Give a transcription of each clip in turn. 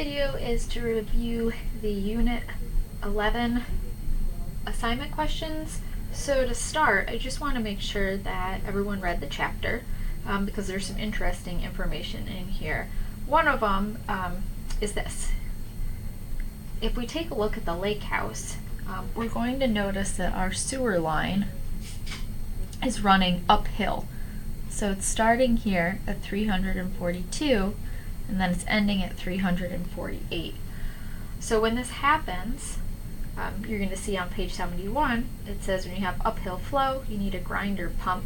video is to review the Unit 11 assignment questions. So to start, I just want to make sure that everyone read the chapter because there's some interesting information in here. One of them is this. If we take a look at the lake house, we're going to notice that our sewer line is running uphill. So it's starting here at 342 and then it's ending at 348. So when this happens, you're going to see on page 71, it says when you have uphill flow, you need a grinder pump.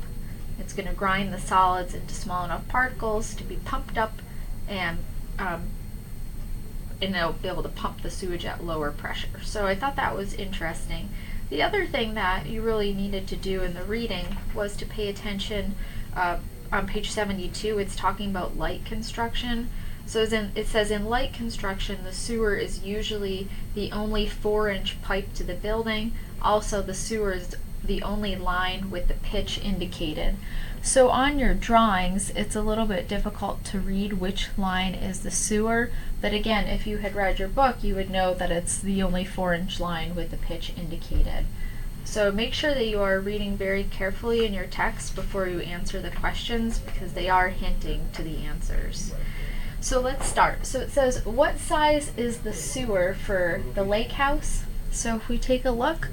It's going to grind the solids into small enough particles to be pumped up, and it'll be able to pump the sewage at lower pressure. So I thought that was interesting. The other thing that you really needed to do in the reading was to pay attention. On page 72, it's talking about light construction. So it says in light construction, the sewer is usually the only 4-inch pipe to the building. Also, the sewer is the only line with the pitch indicated. So on your drawings, it's a little bit difficult to read which line is the sewer. But again, if you had read your book, you would know that it's the only 4-inch line with the pitch indicated. So make sure that you are reading very carefully in your text before you answer the questions, because they are hinting to the answers. So let's start. So it says, what size is the sewer for the lake house? So if we take a look,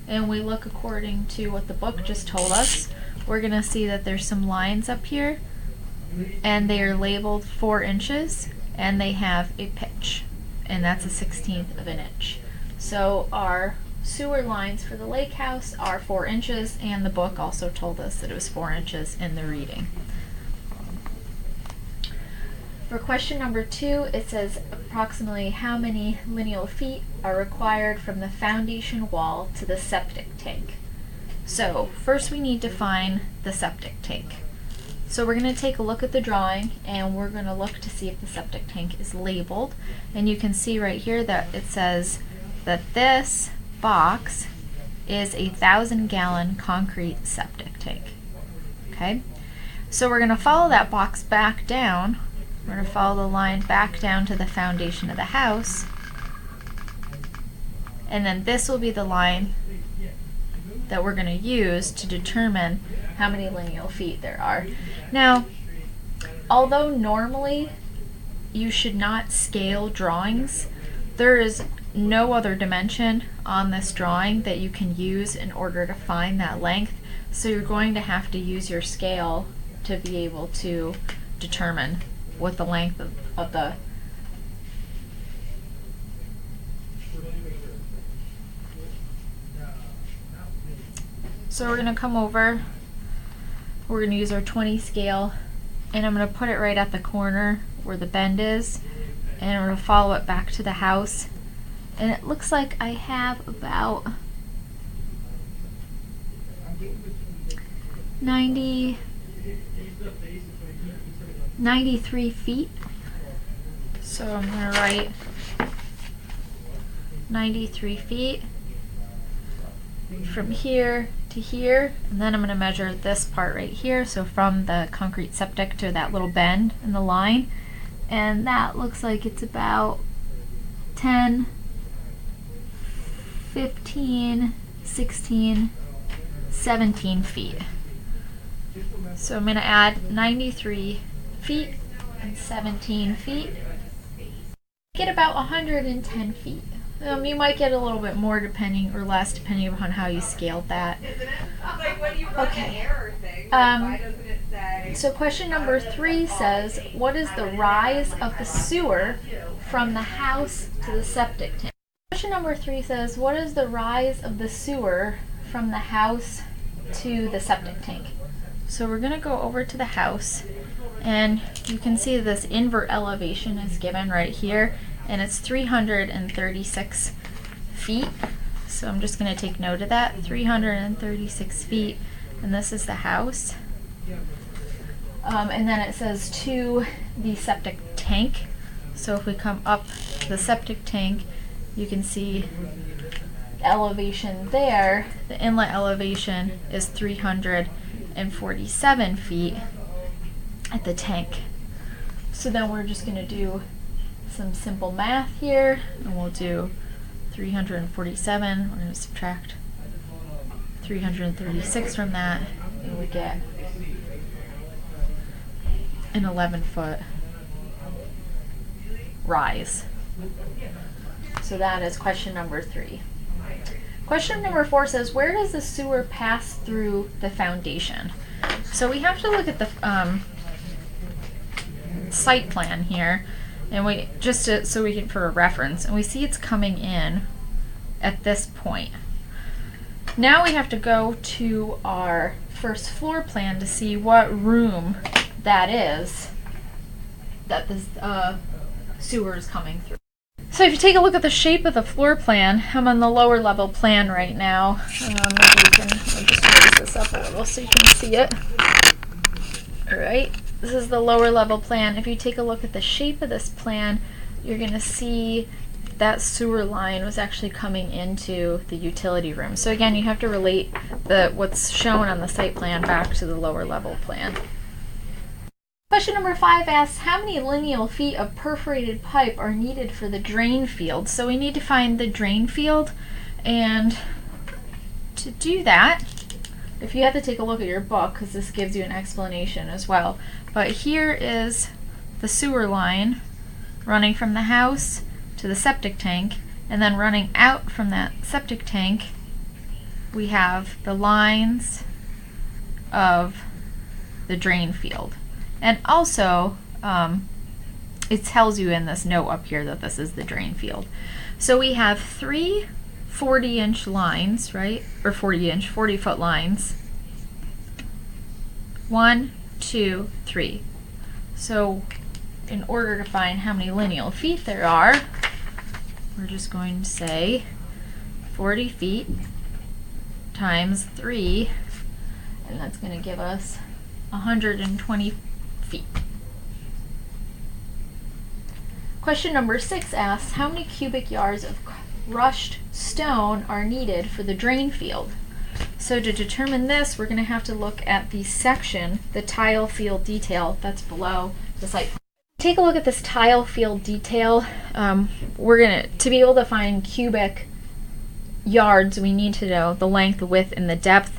and we look according to what the book just told us, we're going to see that there's some lines up here, and they are labeled 4 inches, and they have a pitch, and that's a 1/16 of an inch. So our sewer lines for the lake house are 4 inches, and the book also told us that it was 4 inches in the reading. For question number 2, it says approximately how many lineal feet are required from the foundation wall to the septic tank. So first we need to find the septic tank. So we're going to take a look at the drawing, and we're going to look to see if the septic tank is labeled. And you can see right here that it says that this box is a 1,000-gallon concrete septic tank. Okay, so we're going to follow that box back down. We're going to follow the line back down to the foundation of the house, and then this will be the line that we're going to use to determine how many lineal feet there are. Now, although normally you should not scale drawings, there is no other dimension on this drawing that you can use in order to find that length, so you're going to have to use your scale to be able to determine what the length of the So we're going to come over, we're going to use our 20 scale, and I'm going to put it right at the corner where the bend is, and we're going to follow it back to the house. And it looks like I have about 93 feet. So I'm going to write 93 feet from here to here, and then I'm going to measure this part right here, so from the concrete septic to that little bend in the line, and that looks like it's about 10, 15, 16, 17 feet. So I'm going to add 93 feet and 17 feet. Get about 110 feet. You might get a little bit more depending, or less depending upon how you scaled that. Okay. So question number 3 says, what is the rise of the sewer from the house to the septic tank? Question number 3 says, what is the rise of the sewer from the house to the septic tank? So we're going to go over to the house, and you can see this invert elevation is given right here, and it's 336 feet. So I'm just going to take note of that, 336 feet, and this is the house. And then it says to the septic tank. So if we come up the septic tank, you can see the elevation there. The inlet elevation is 347 feet at the tank. So then we're just going to do some simple math here, and we'll do 347. We're going to subtract 336 from that, and we get an 11-foot rise. So that is question number 3. Question number 4 says, where does the sewer pass through the foundation? So we have to look at the site plan here, and we just so we can for a reference, and we see it's coming in at this point. Now we have to go to our first floor plan to see what room that is that this sewer is coming through. So if you take a look at the shape of the floor plan, I'm on the lower level plan right now. Maybe I'll just raise this up a little so you can see it. Alright, this is the lower level plan. If you take a look at the shape of this plan, you're going to see that sewer line was actually coming into the utility room. So again, you have to relate what's shown on the site plan back to the lower level plan. Question number 5 asks, how many lineal feet of perforated pipe are needed for the drain field? So we need to find the drain field, and to do that, if you have to take a look at your book, because this gives you an explanation as well, but here is the sewer line running from the house to the septic tank, and then running out from that septic tank we have the lines of the drain field. And also, it tells you in this note up here that this is the drain field. So we have 3 40-inch lines, right? Or 40-foot lines. 1, 2, 3. So in order to find how many lineal feet there are, we're just going to say 40 feet times 3, and that's going to give us 120 feet. Question number 6 asks, how many cubic yards of crushed stone are needed for the drain field? So to determine this, we're going to have to look at the section, the tile field detail that's below the site. Take a look at this tile field detail. To be able to find cubic yards, we need to know the length, the width, and the depth.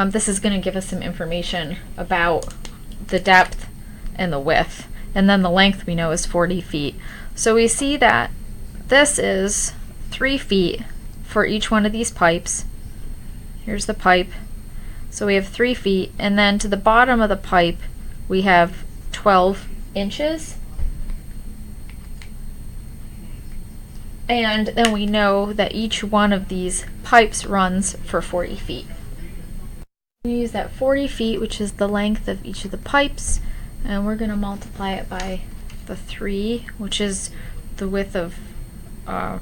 This is going to give us some information about the depth and the width, and then the length we know is 40 feet. So we see that this is 3 feet for each one of these pipes. Here's the pipe. So we have 3 feet, and then to the bottom of the pipe we have 12 inches. And then we know that each one of these pipes runs for 40 feet. We use that 40 feet, which is the length of each of the pipes, and we're going to multiply it by the 3, which is the width of how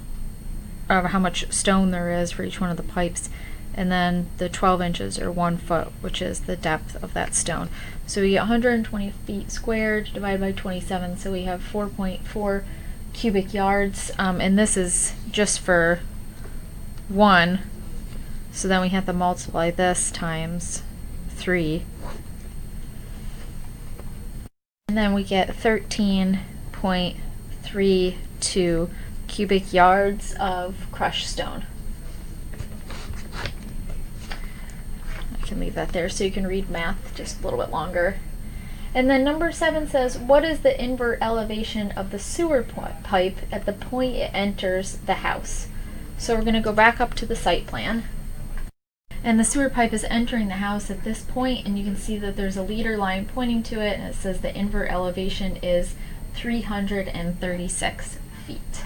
much stone there is for each one of the pipes, and then the 12 inches or 1 foot, which is the depth of that stone. So we get 120 feet squared divided by 27, so we have 4.4 cubic yards, and this is just for 1. So then we have to multiply this times 3. And then we get 13.32 cubic yards of crushed stone. I can leave that there so you can read math just a little bit longer. And then number 7 says, what is the invert elevation of the sewer pipe at the point it enters the house? So we're going to go back up to the site plan. And the sewer pipe is entering the house at this point, and you can see that there's a leader line pointing to it, and it says the invert elevation is 336 feet.